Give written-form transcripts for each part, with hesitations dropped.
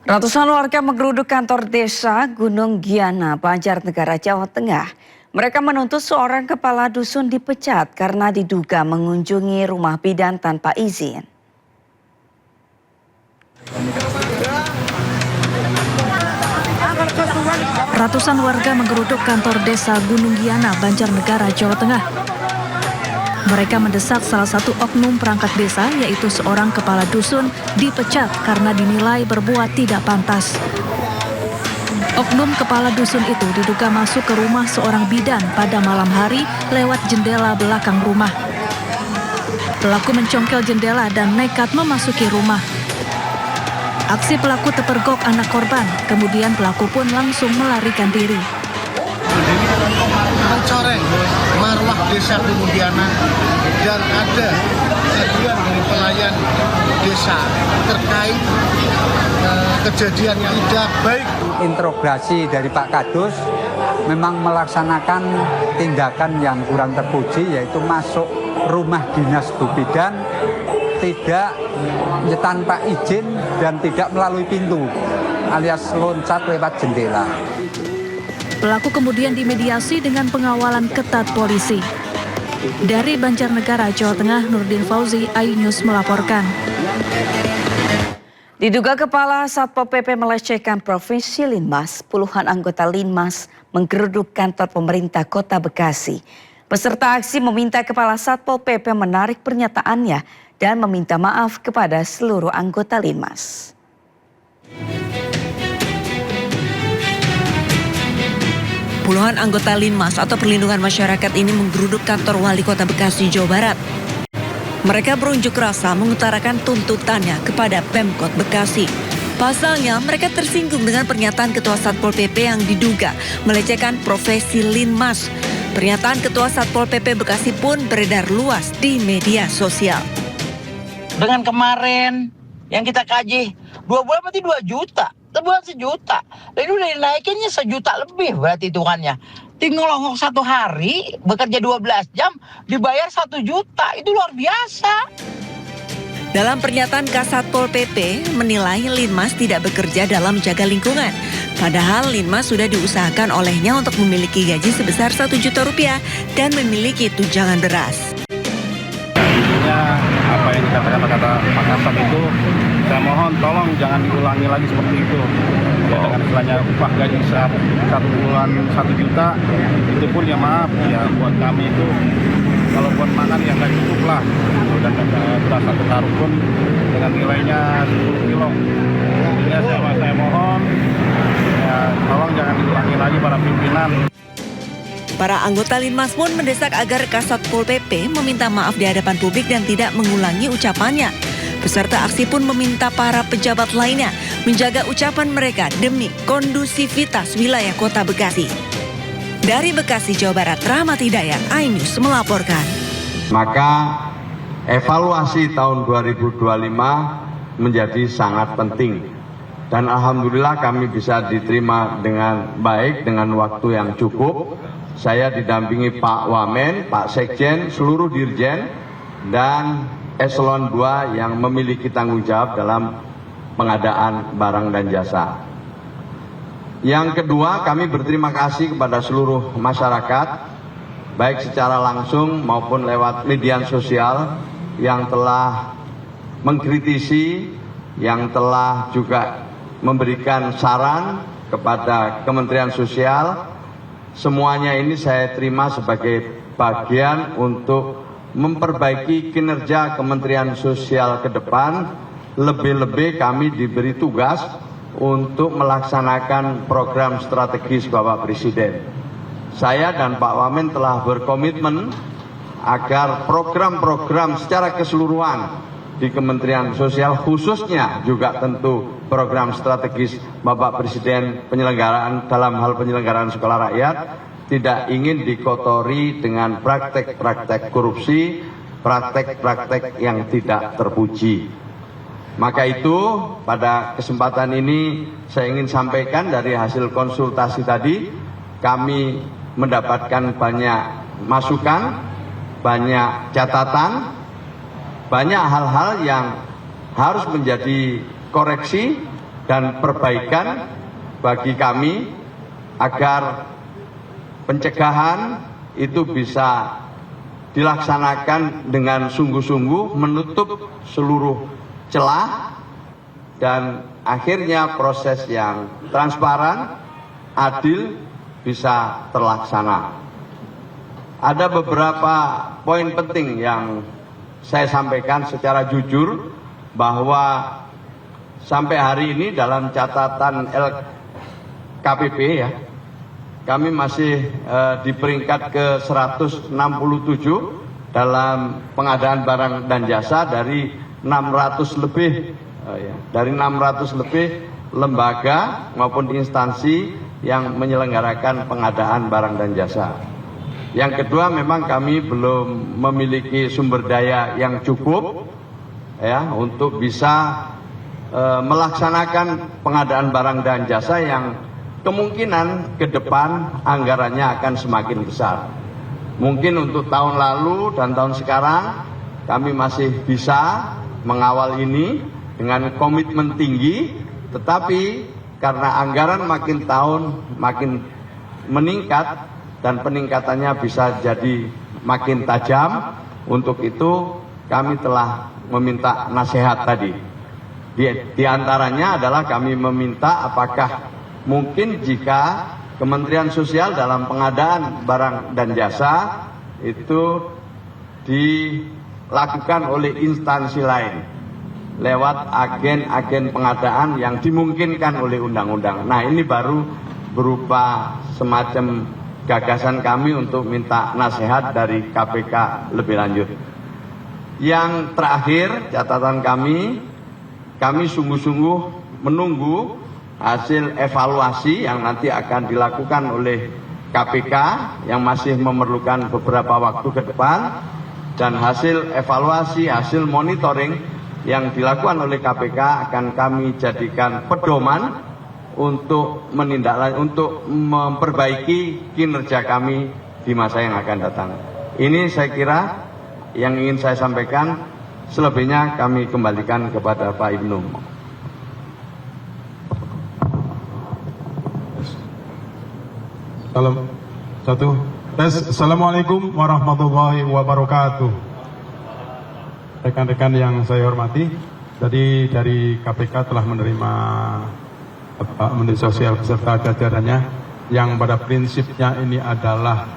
Ratusan warga menggeruduk kantor desa Gunung Giana, Banjarnegara, Jawa Tengah. Mereka menuntut seorang kepala dusun dipecat karena diduga mengunjungi rumah bidan tanpa izin. Ratusan warga menggeruduk kantor desa Gunung Giana, Banjarnegara, Jawa Tengah. Mereka mendesak salah satu oknum perangkat desa, yaitu seorang kepala dusun, dipecat karena dinilai berbuat tidak pantas. Oknum kepala dusun itu diduga masuk ke rumah seorang bidan pada malam hari lewat jendela belakang rumah. Pelaku mencongkel jendela dan nekat memasuki rumah. Aksi pelaku terpergok anak korban, kemudian pelaku pun langsung melarikan diri. Mencoreng marwah desa Gunung Giana dan ada aduan dari pelayan desa terkait kejadian yang tidak baik. Interogasi dari Pak Kadus memang melaksanakan tindakan yang kurang terpuji, yaitu masuk rumah dinas Bu Bidan tidak tanpa izin dan tidak melalui pintu alias loncat lewat jendela. Pelaku kemudian dimediasi dengan pengawalan ketat polisi. Dari Banjarnegara, Jawa Tengah, Nurdin Fauzi, iNews melaporkan. Diduga kepala Satpol PP melecehkan profesi Linmas, puluhan anggota Linmas menggeruduk kantor pemerintah Kota Bekasi. Peserta aksi meminta kepala Satpol PP menarik pernyataannya dan meminta maaf kepada seluruh anggota Linmas. Puluhan anggota Linmas atau Perlindungan Masyarakat ini menggeruduk kantor Wali Kota Bekasi, Jawa Barat. Mereka berunjuk rasa mengutarakan tuntutannya kepada Pemkot Bekasi. Pasalnya, mereka tersinggung dengan pernyataan Ketua Satpol PP yang diduga melecehkan profesi Linmas. Pernyataan Ketua Satpol PP Bekasi pun beredar luas di media sosial. Dengan kemarin yang kita kaji, 2 bulan berarti 2 juta. Sebulan 1 juta. Dan ini udah dinaikinnya 1 juta lebih berarti hitungannya. Tinggal ngolong 1 hari, bekerja 12 jam, dibayar 1 juta. Itu luar biasa. Dalam pernyataan Kasatpol PP menilai Linmas tidak bekerja dalam menjaga lingkungan. Padahal Linmas sudah diusahakan olehnya untuk memiliki gaji sebesar 1 juta rupiah dan memiliki tunjangan beras. Apa yang dikatakan Pak Kasat itu, saya mohon tolong jangan diulangi lagi seperti itu. Ya, dengan istilahnya upah gaji 1 bulan 1 juta, itu pun ya maaf ya buat kami itu kalau buat makan ya nggak cukup lah. Dan beras 1 karung pun dengan nilainya 10 kilo. Jadi saya mohon ya tolong jangan diulangi lagi para pimpinan. Para anggota Linmas pun mendesak agar Kasatpol PP meminta maaf di hadapan publik dan tidak mengulangi ucapannya. Peserta aksi pun meminta para pejabat lainnya menjaga ucapan mereka demi kondusivitas wilayah Kota Bekasi. Dari Bekasi, Jawa Barat, Rahmat Hidayat, iNews melaporkan. Maka evaluasi tahun 2025 menjadi sangat penting. Dan alhamdulillah kami bisa diterima dengan baik, dengan waktu yang cukup. Saya didampingi Pak Wamen, Pak Sekjen, seluruh Dirjen, dan Eselon 2 yang memiliki tanggung jawab dalam pengadaan barang dan jasa. Yang kedua, kami berterima kasih kepada seluruh masyarakat, baik secara langsung maupun lewat media sosial, yang telah mengkritisi, yang telah juga memberikan saran kepada Kementerian Sosial. Semuanya ini saya terima sebagai bagian untuk memperbaiki kinerja Kementerian Sosial ke depan. Lebih-lebih kami diberi tugas untuk melaksanakan program strategis Bapak Presiden. Saya dan Pak Wamen telah berkomitmen agar program-program secara keseluruhan di Kementerian Sosial, khususnya juga tentu program strategis Bapak Presiden dalam hal penyelenggaraan sekolah rakyat, tidak ingin dikotori dengan praktek-praktek korupsi, praktek-praktek yang tidak terpuji. Maka itu pada kesempatan ini saya ingin sampaikan dari hasil konsultasi tadi, kami mendapatkan banyak masukan, banyak catatan, banyak hal-hal yang harus menjadi koreksi dan perbaikan bagi kami agar pencegahan itu bisa dilaksanakan dengan sungguh-sungguh, menutup seluruh celah, dan akhirnya proses yang transparan, adil bisa terlaksana. Ada beberapa poin penting yang saya sampaikan secara jujur, bahwa sampai hari ini dalam catatan LKPP ya, kami masih di peringkat ke 167 dalam pengadaan barang dan jasa dari 600 lebih lembaga maupun instansi yang menyelenggarakan pengadaan barang dan jasa. Yang kedua, memang kami belum memiliki sumber daya yang cukup ya untuk bisa melaksanakan pengadaan barang dan jasa yang kemungkinan ke depan anggarannya akan semakin besar. Mungkin untuk tahun lalu dan tahun sekarang kami masih bisa mengawal ini dengan komitmen tinggi, tetapi karena anggaran makin tahun makin meningkat dan peningkatannya bisa jadi makin tajam, untuk itu kami telah meminta nasihat tadi. Di antaranya adalah kami meminta apakah mungkin jika Kementerian Sosial dalam pengadaan barang dan jasa itu dilakukan oleh instansi lain lewat agen-agen pengadaan yang dimungkinkan oleh undang-undang. Nah, ini baru berupa semacam gagasan kami untuk minta nasihat dari KPK lebih lanjut. Yang terakhir, catatan kami sungguh-sungguh menunggu hasil evaluasi yang nanti akan dilakukan oleh KPK yang masih memerlukan beberapa waktu ke depan, dan hasil evaluasi, hasil monitoring yang dilakukan oleh KPK akan kami jadikan pedoman untuk untuk memperbaiki kinerja kami di masa yang akan datang. Ini saya kira yang ingin saya sampaikan. Selebihnya kami kembalikan kepada Pak Ibnu. Assalamualaikum warahmatullahi wabarakatuh. Rekan-rekan yang saya hormati, tadi dari KPK telah menerima Pak Menteri Sosial beserta jajarannya yang pada prinsipnya ini adalah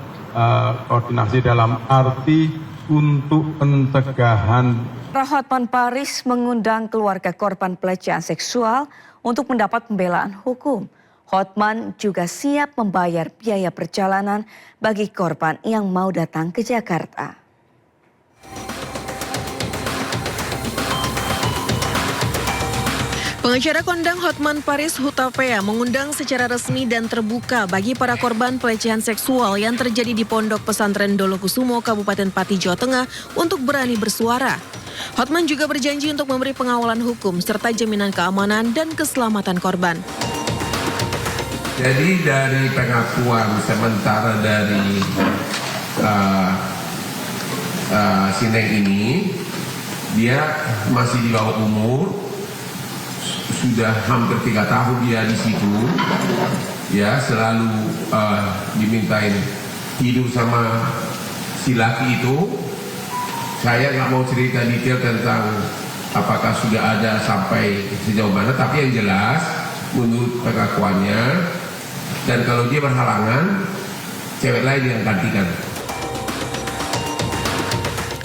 koordinasi dalam arti untuk pencegahan. Hotman Paris mengundang keluarga korban pelecehan seksual untuk mendapat pembelaan hukum. Hotman juga siap membayar biaya perjalanan bagi korban yang mau datang ke Jakarta. Pengacara kondang Hotman Paris Hutapea mengundang secara resmi dan terbuka bagi para korban pelecehan seksual yang terjadi di Pondok Pesantren Dolokusumo, Kabupaten Pati, Jawa Tengah untuk berani bersuara. Hotman juga berjanji untuk memberi pengawalan hukum serta jaminan keamanan dan keselamatan korban. Jadi dari pengakuan sementara dari Sineng ini, dia masih di bawah umur. Sudah hampir 3 tahun dia di situ, ya selalu dimintain tidur sama si laki itu. Saya nggak mau cerita detail tentang apakah sudah ada sampai sejauh mana, tapi yang jelas menurut pengakuannya, dan kalau dia berhalangan, cewek lain yang gantikan.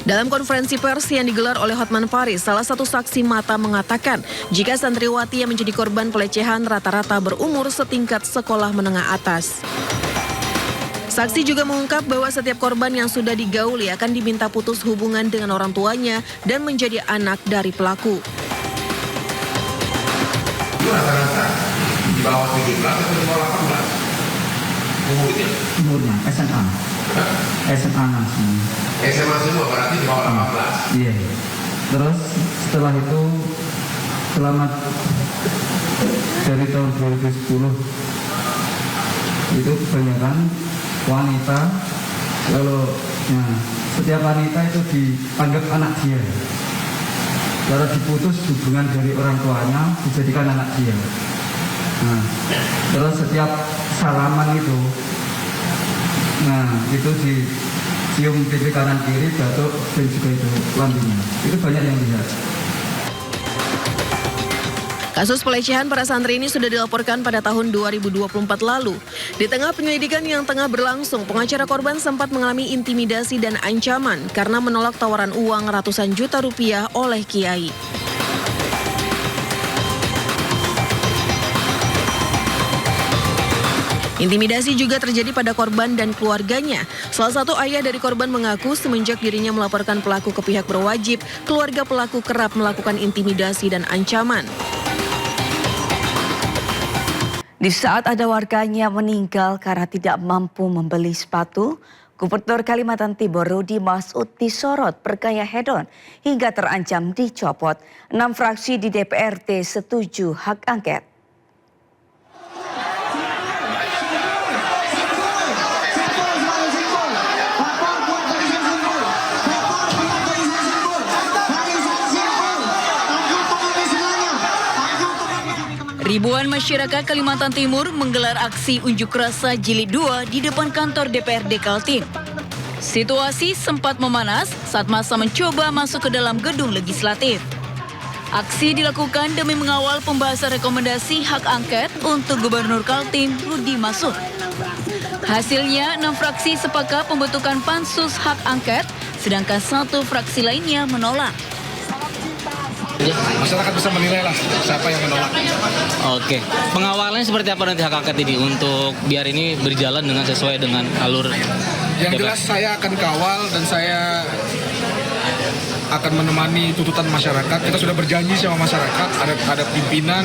Dalam konferensi pers yang digelar oleh Hotman Paris, salah satu saksi mata mengatakan jika santriwati yang menjadi korban pelecehan rata-rata berumur setingkat sekolah menengah atas. Saksi juga mengungkap bahwa setiap korban yang sudah digauli akan diminta putus hubungan dengan orang tuanya dan menjadi anak dari pelaku. Itu rata-rata di bawah 17 atau di bawah 18? Umurnya SMA. SMA semua berarti di bawah 18. Iya. Terus setelah itu selama dari tahun 2010 itu kebanyakan wanita, kalau setiap wanita itu dianggap anak dia. Lalu diputus hubungan dari orang tuanya, dijadikan anak dia. Nah, terus setiap salaman itu, nah itu dicium pipi kanan kiri, batuk, dan juga itu lambinya. Itu banyak yang lihat. Kasus pelecehan para santri ini sudah dilaporkan pada tahun 2024 lalu. Di tengah penyelidikan yang tengah berlangsung, pengacara korban sempat mengalami intimidasi dan ancaman karena menolak tawaran uang ratusan juta rupiah oleh kiai. Intimidasi juga terjadi pada korban dan keluarganya. Salah satu ayah dari korban mengaku semenjak dirinya melaporkan pelaku ke pihak berwajib, keluarga pelaku kerap melakukan intimidasi dan ancaman. Di saat ada warganya meninggal karena tidak mampu membeli sepatu, Gubernur Kalimantan Timur Rudy Masud disorot bergaya hedon hingga terancam dicopot. 6 fraksi di DPRD setuju hak angket. Ribuan masyarakat Kalimantan Timur menggelar aksi unjuk rasa jilid 2 di depan kantor DPRD Kaltim. Situasi sempat memanas saat massa mencoba masuk ke dalam gedung legislatif. Aksi dilakukan demi mengawal pembahasan rekomendasi hak angket untuk Gubernur Kaltim Rudy Masud. Hasilnya 6 fraksi sepakat pembentukan pansus hak angket, sedangkan 1 fraksi lainnya menolak. Masyarakat bisa menilai lah siapa yang menolak. Oke, pengawalannya seperti apa nanti hak angket ini untuk biar ini berjalan dengan sesuai dengan alur? Yang jelas saya akan kawal dan saya akan menemani tuntutan masyarakat. Kita sudah berjanji sama masyarakat, ada pimpinan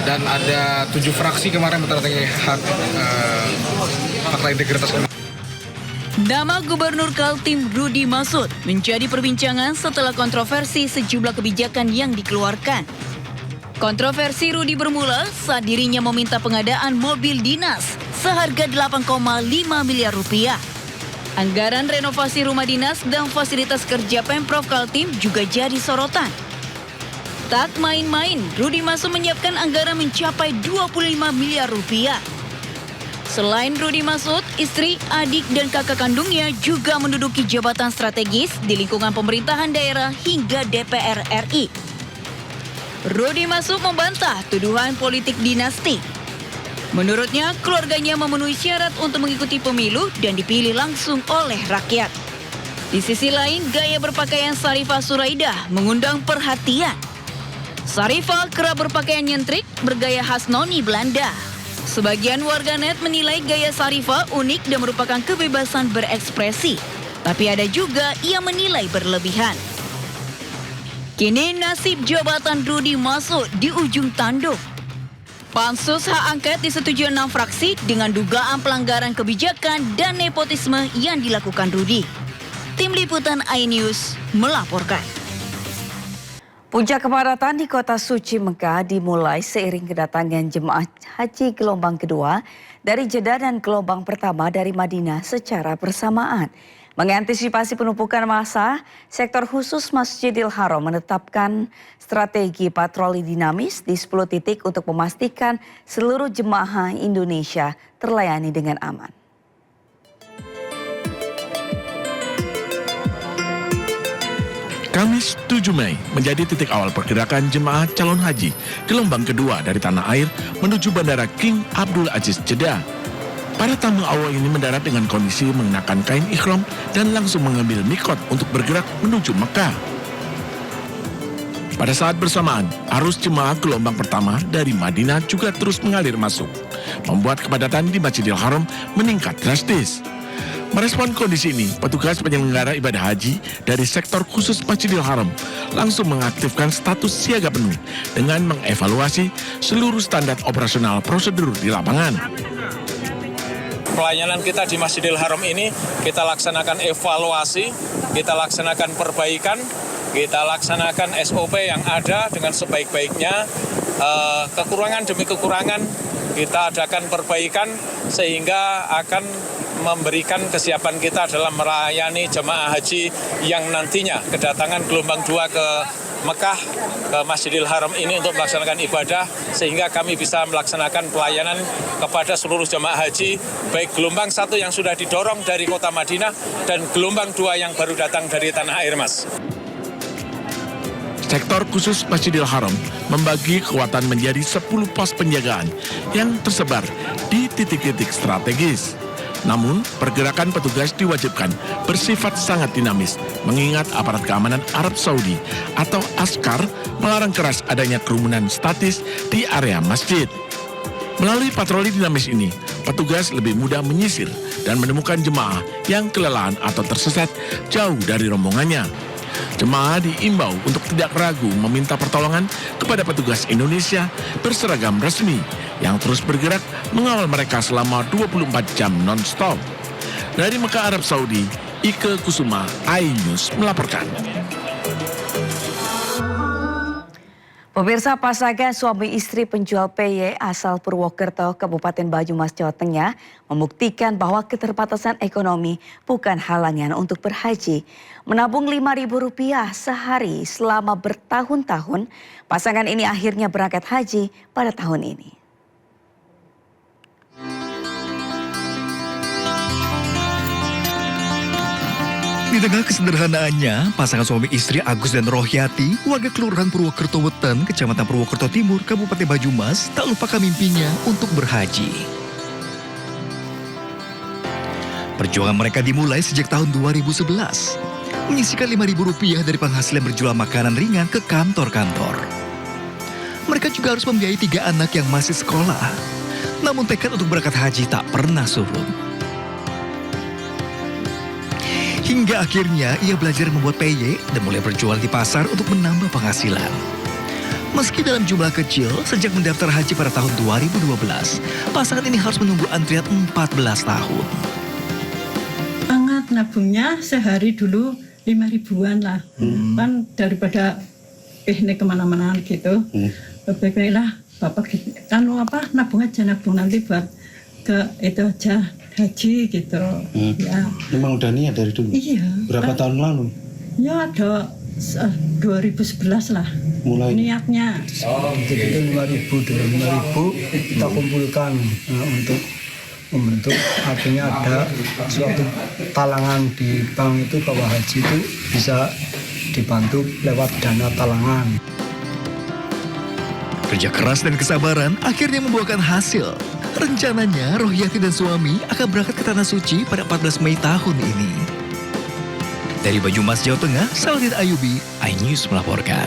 dan ada 7 fraksi kemarin menandatangani hak fakta integritas. Nama Gubernur Kaltim Rudy Masud menjadi perbincangan setelah kontroversi sejumlah kebijakan yang dikeluarkan. Kontroversi Rudy bermula saat dirinya meminta pengadaan mobil dinas seharga 8,5 miliar rupiah. Anggaran renovasi rumah dinas dan fasilitas kerja Pemprov Kaltim juga jadi sorotan. Tak main-main, Rudy Masud menyiapkan anggaran mencapai 25 miliar rupiah. Selain Rudy Masud, istri, adik, dan kakak kandungnya juga menduduki jabatan strategis di lingkungan pemerintahan daerah hingga DPR RI. Rudy Masud membantah tuduhan politik dinasti. Menurutnya, keluarganya memenuhi syarat untuk mengikuti pemilu dan dipilih langsung oleh rakyat. Di sisi lain, gaya berpakaian Sarifah Suraidah mengundang perhatian. Sarifah kerap berpakaian nyentrik bergaya khas noni Belanda. Sebagian warganet menilai gaya Sarifah unik dan merupakan kebebasan berekspresi. Tapi ada juga yang menilai berlebihan. Kini nasib jabatan Rudy Masud di ujung tanduk. Pansus hak angket disetujui 6 fraksi dengan dugaan pelanggaran kebijakan dan nepotisme yang dilakukan Rudy. Tim Liputan iNews melaporkan. Puncak kepadatan di kota suci Mekah dimulai seiring kedatangan jemaah haji gelombang kedua dari Jeddah dan gelombang pertama dari Madinah secara bersamaan. Mengantisipasi penumpukan massa, sektor khusus Masjidil Haram menetapkan strategi patroli dinamis di 10 titik untuk memastikan seluruh jemaah Indonesia terlayani dengan aman. Kamis 7 Mei menjadi titik awal pergerakan jemaah calon haji gelombang kedua dari tanah air menuju Bandara King Abdul Aziz Jeddah. Para tamu awal ini mendarat dengan kondisi mengenakan kain ihram dan langsung mengambil mikot untuk bergerak menuju Mekah. Pada saat bersamaan, arus jemaah gelombang pertama dari Madinah juga terus mengalir masuk, membuat kepadatan di Masjidil Haram meningkat drastis. Merespon kondisi ini, petugas penyelenggara ibadah haji dari sektor khusus Masjidil Haram langsung mengaktifkan status siaga penuh dengan mengevaluasi seluruh standar operasional prosedur di lapangan. Pelayanan kita di Masjidil Haram ini kita laksanakan evaluasi, kita laksanakan perbaikan, kita laksanakan SOP yang ada dengan sebaik-baiknya, kekurangan demi kekurangan kita adakan perbaikan sehingga akan memberikan kesiapan kita dalam melayani jemaah haji yang nantinya kedatangan gelombang 2 ke Mekah ke Masjidil Haram ini untuk melaksanakan ibadah, sehingga kami bisa melaksanakan pelayanan kepada seluruh jemaah haji, baik gelombang 1 yang sudah didorong dari kota Madinah dan gelombang 2 yang baru datang dari tanah air, Mas. Sektor khusus Masjidil Haram membagi kekuatan menjadi 10 pos penjagaan yang tersebar di titik-titik strategis. Namun, pergerakan petugas diwajibkan bersifat sangat dinamis, mengingat aparat keamanan Arab Saudi atau Askar melarang keras adanya kerumunan statis di area masjid. Melalui patroli dinamis ini, petugas lebih mudah menyisir dan menemukan jemaah yang kelelahan atau tersesat jauh dari rombongannya. Jemaah diimbau untuk tidak ragu meminta pertolongan kepada petugas Indonesia berseragam resmi yang terus bergerak mengawal mereka selama 24 jam non-stop. Dari Mekah, Arab Saudi, Ike Kusuma, iNews melaporkan. Pemirsa, pasangan suami istri penjual PY asal Purwokerto, Kabupaten Banyumas, Jawa Tengah membuktikan bahwa keterbatasan ekonomi bukan halangan untuk berhaji. Menabung Rp5.000 sehari selama bertahun-tahun, pasangan ini akhirnya berangkat haji pada tahun ini. Di tengah kesederhanaannya, pasangan suami istri Agus dan Rohyati, warga Kelurahan Purwokerto Wetan, Kecamatan Purwokerto Timur, Kabupaten Banyumas, tak lupakan mimpinya untuk berhaji. Perjuangan mereka dimulai sejak tahun 2011, menyisihkan Rp5.000 dari penghasilan berjual makanan ringan ke kantor-kantor. Mereka juga harus membiayai 3 anak yang masih sekolah, namun tekad untuk berangkat haji tak pernah surut. Hingga akhirnya ia belajar membuat PY dan mulai berjual di pasar untuk menambah penghasilan. Meski dalam jumlah kecil, sejak mendaftar haji pada tahun 2012, pasangan ini harus menunggu antrian 14 tahun. Sangat nabungnya sehari dulu 5.000-an lah. Kan daripada ini kemana-mana gitu. Baiklah, Bapak kan nabung aja, nabung nanti buat ke itu aja. Haji gitu, ya. Memang udah niat dari dulu? Iya. Berapa tahun lalu? Ya ada 2011 lah. Mulai? Niatnya. Jadi itu 5.000 kita kumpulkan untuk membentuk, artinya ada suatu talangan di bank itu bahwa haji itu bisa dibantu lewat dana talangan. Kerja keras dan kesabaran akhirnya membuahkan hasil. Rencananya, Rohyati dan suami akan berangkat ke Tanah Suci pada 14 Mei tahun ini. Dari Banyumas, Jawa Tengah, Saladin Ayubi, iNews melaporkan.